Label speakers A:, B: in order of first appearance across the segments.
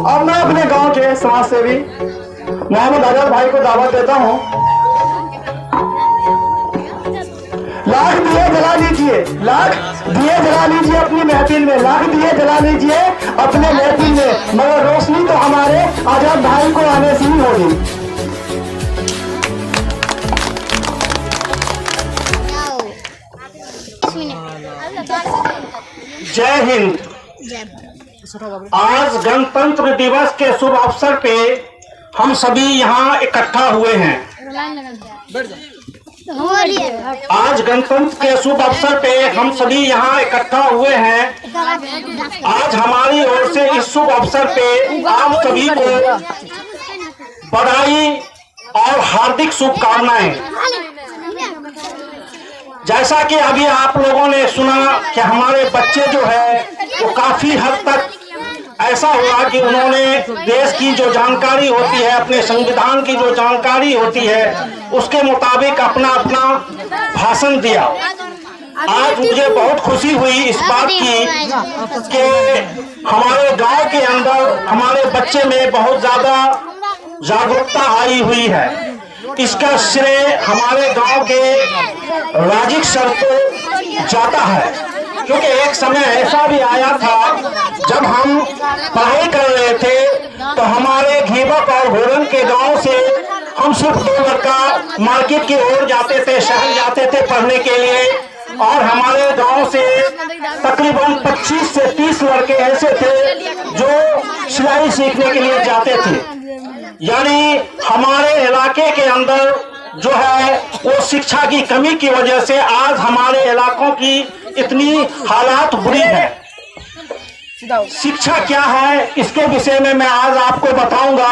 A: अब मैं अपने गांव के समाज सेवी मोहम्मद आजाद भाई को दावत देता हूं। लाख दिए जला लीजिए, लाख दिए जला लीजिए अपनी महफिल में, लाख दिए जला लीजिए अपने महफिल में, मगर रोशनी तो हमारे आजाद भाई को आने से ही होगी। जय हिंद। आज गणतंत्र दिवस के शुभ अवसर पे हम सभी यहाँ इकट्ठा हुए हैं। आज गणतंत्र के शुभ अवसर पे हम सभी यहाँ इकट्ठा हुए हैं। आज हमारी ओर से इस शुभ अवसर पे आप सभी को बधाई और हार्दिक शुभकामनाएं। जैसा कि अभी आप लोगों ने सुना कि हमारे बच्चे जो है वो काफी हद तक ऐसा हुआ कि उन्होंने देश की जो जानकारी होती है, अपने संविधान की जो जानकारी होती है, उसके मुताबिक अपना अपना भाषण दिया। आज मुझे बहुत खुशी हुई इस बात की कि हमारे गांव के अंदर हमारे बच्चे में बहुत ज्यादा जागरूकता आई हुई है। इसका श्रेय हमारे गांव के राजिक सर को जाता है, क्योंकि एक समय ऐसा भी आया था जब हम पढ़ाई कर रहे थे तो हमारे घीबक और घोरन के गांव से हम सिर्फ 2 लड़का मार्केट की ओर जाते थे, शहर जाते थे पढ़ने के लिए, और हमारे गांव से तकरीबन 25 से 30 लड़के ऐसे थे जो सिलाई सीखने के लिए जाते थे। यानी हमारे इलाके के अंदर जो है वो शिक्षा की कमी की वजह से आज हमारे इलाकों की इतनी हालात बुरी है। शिक्षा क्या है इसके विषय में मैं आज आपको बताऊंगा,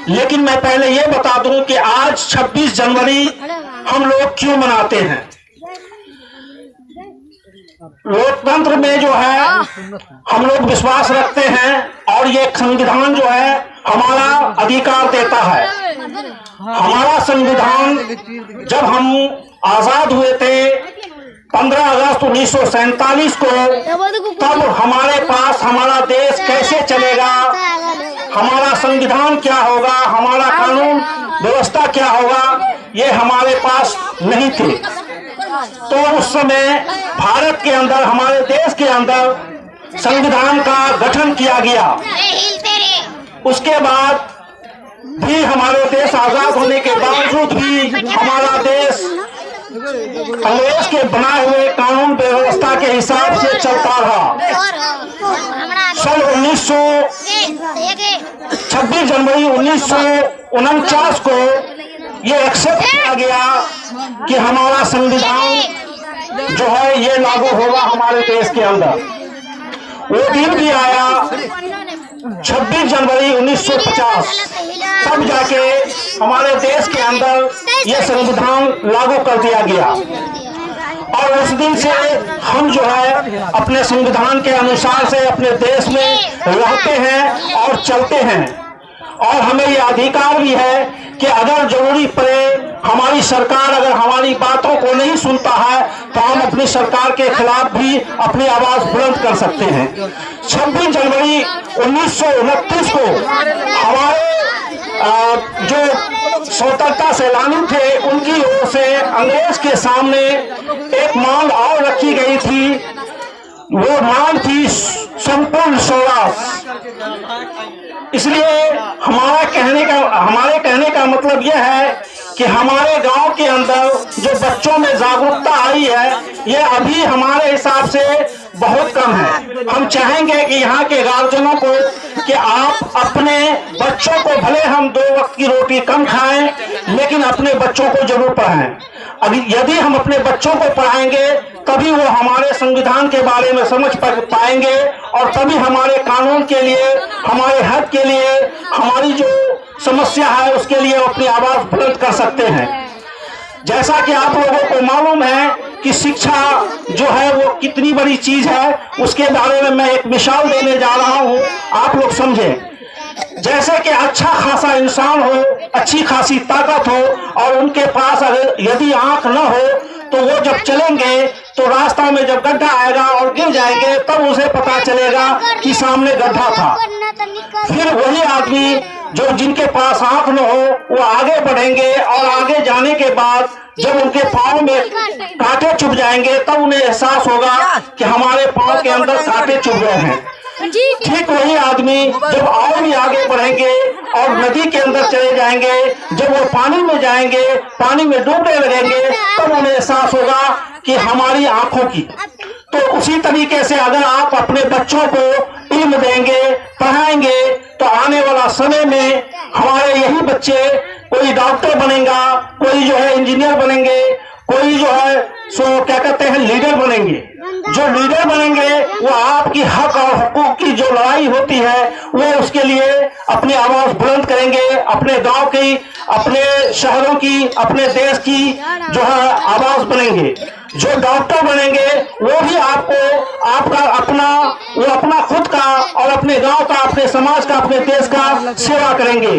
A: लेकिन मैं पहले ये बता दूं कि आज 26 जनवरी हम लोग क्यों मनाते हैं। लोकतंत्र में जो है हम लोग विश्वास रखते हैं और ये संविधान जो है हमारा अधिकार देता है। हमारा संविधान जब हम आजाद हुए थे 15 अगस्त 1947 को, तब हमारे पास हमारा देश कैसे चलेगा, हमारा संविधान क्या होगा, हमारा कानून व्यवस्था क्या होगा, ये हमारे पास नहीं थे। तो उस समय भारत के अंदर, हमारे देश के अंदर संविधान का गठन किया गया। उसके बाद भी हमारे देश आजाद होने के बावजूद भी हमारा देश अंग्रेज के बनाए हुए कानून व्यवस्था के हिसाब से चलता रहा। सन 26 जनवरी 1949 को ये एक्सेप्ट किया गया कि हमारा संविधान जो है ये लागू होगा हमारे देश के अंदर। वो दिन भी आया 26 जनवरी 1950, तब जाके हमारे देश के अंदर यह संविधान लागू कर दिया गया। और उस दिन से हम जो है अपने संविधान के अनुसार से अपने देश में रहते हैं और चलते हैं। और हमें यह अधिकार भी है कि अगर जरूरी पड़े, हमारी सरकार अगर हमारी बातों को नहीं सुनता है तो हम अपनी सरकार के खिलाफ भी अपनी आवाज बुलंद कर सकते हैं। 26 जनवरी 1929 को हमारे जो स्वतंत्रता सेनानी थे उनकी ओर से अंग्रेज के सामने एक मांग और रखी गई थी। वो मांग थी संपूर्ण स्वराज। इसलिए हमारे कहने का मतलब यह है कि हमारे गांव के अंदर जो बच्चों में जागरूकता आई है, ये अभी हमारे हिसाब से बहुत कम है। हम चाहेंगे कि यहाँ के गार्जियनों को कि आप अपने बच्चों को, भले हम 2 वक्त की रोटी कम खाएं, लेकिन अपने बच्चों को जरूर पढ़ाएं। अभी यदि हम अपने बच्चों को पढ़ाएंगे तभी वो हमारे संविधान के बारे में समझ पाएंगे और तभी हमारे कानून के लिए, हमारे हक के लिए, हमारी जो समस्या है उसके लिए अपनी आवाज बुलंद कर सकते हैं। जैसा कि आप लोगों को मालूम है कि शिक्षा जो है वो कितनी बड़ी चीज है, उसके बारे में मैं एक मिसाल देने जा रहा हूँ, आप लोग समझें। जैसे कि अच्छा खासा इंसान हो, अच्छी खासी ताकत हो और उनके पास अगर यदि आंख न हो तो वो जब चलेंगे तो रास्ता में जब गड्ढा आएगा और गिर जाएंगे तब उसे पता चलेगा कि सामने गड्ढा था। फिर वही आदमी जो जिनके पास आंख न हो वो आगे बढ़ेंगे और आगे जाने के बाद जब उनके पाँव में कांटे चुभ जाएंगे तब उन्हें एहसास होगा कि हमारे पाँव के अंदर कांटे चुभ गए हैं। ठीक वही आदमी जब और भी आगे बढ़ेंगे और नदी के अंदर चले जाएंगे, जब वो पानी में जाएंगे, पानी में डूबने लगेंगे तब उन्हें एहसास होगा कि हमारी आंखों की। तो उसी तरीके से अगर आप अपने बच्चों को इल्म देंगे, पढ़ाएंगे, तो आने वाला समय में हमारे यही बच्चे कोई डॉक्टर बनेगा, कोई जो है इंजीनियर बनेंगे, कोई जो है सो क्या कहते हैं लीडर बनेंगे। जो लीडर बनेंगे वो आपकी हक और हुकूक की जो लड़ाई होती है वो उसके लिए अपनी आवाज बुलंद करेंगे, अपने गांव की, अपने शहरों की, अपने देश की जो है आवाज बनेंगे। जो डॉक्टर बनेंगे वो भी आपको आपका अपना खुद का और अपने गांव का, अपने समाज का, अपने देश का सेवा करेंगे।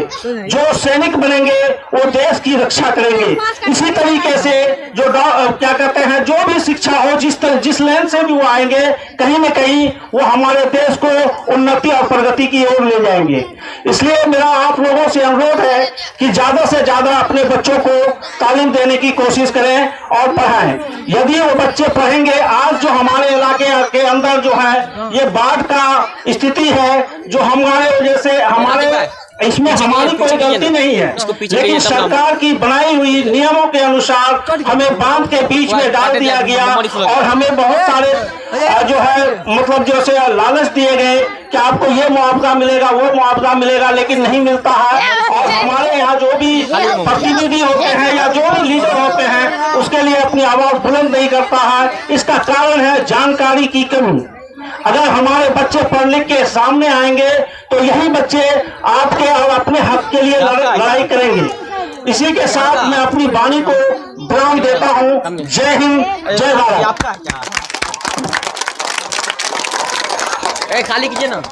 A: जो सैनिक बनेंगे वो देश की रक्षा करेंगे। इसी तरीके से जो क्या कहते हैं जो भी शिक्षा हो, जिस लाइन से भी वो आएंगे, कहीं न कहीं वो हमारे देश को उन्नति और प्रगति की ओर ले जाएंगे। इसलिए मेरा आप लोगों से अनुरोध है कि ज्यादा से ज्यादा अपने बच्चों को तालीम देने की कोशिश करें और पढ़ाएं। यदि वो बच्चे पढ़ेंगे, आज जो हमारे इलाके के अंदर जो है ये बाढ़ का स्थिति है, जो हमारे वजह से हमारे इसमें हमारी कोई गलती नहीं है, लेकिन सरकार की बनाई हुई नियमों के अनुसार हमें बांध के बीच में डाल दिया गया और हमें बहुत सारे जो है मतलब जैसे लालच दिए गए कि आपको ये मुआवजा मिलेगा, वो मुआवजा मिलेगा, लेकिन नहीं मिलता है। और हमारे यहाँ जो भी प्रतिनिधि होते हैं या जो भी लीडर होते हैं उसके लिए अपनी आवाज बुलंद नहीं करता है। इसका कारण है जानकारी की कमी। अगर हमारे बच्चे पढ़ लिख के सामने आएंगे तो यही बच्चे आपके और अपने हक के लिए लड़ाई करेंगे। इसी के साथ मैं अपनी वाणी को विराम देता हूँ। जय हिंद, जय भारत।
B: खाली कीजिए ना।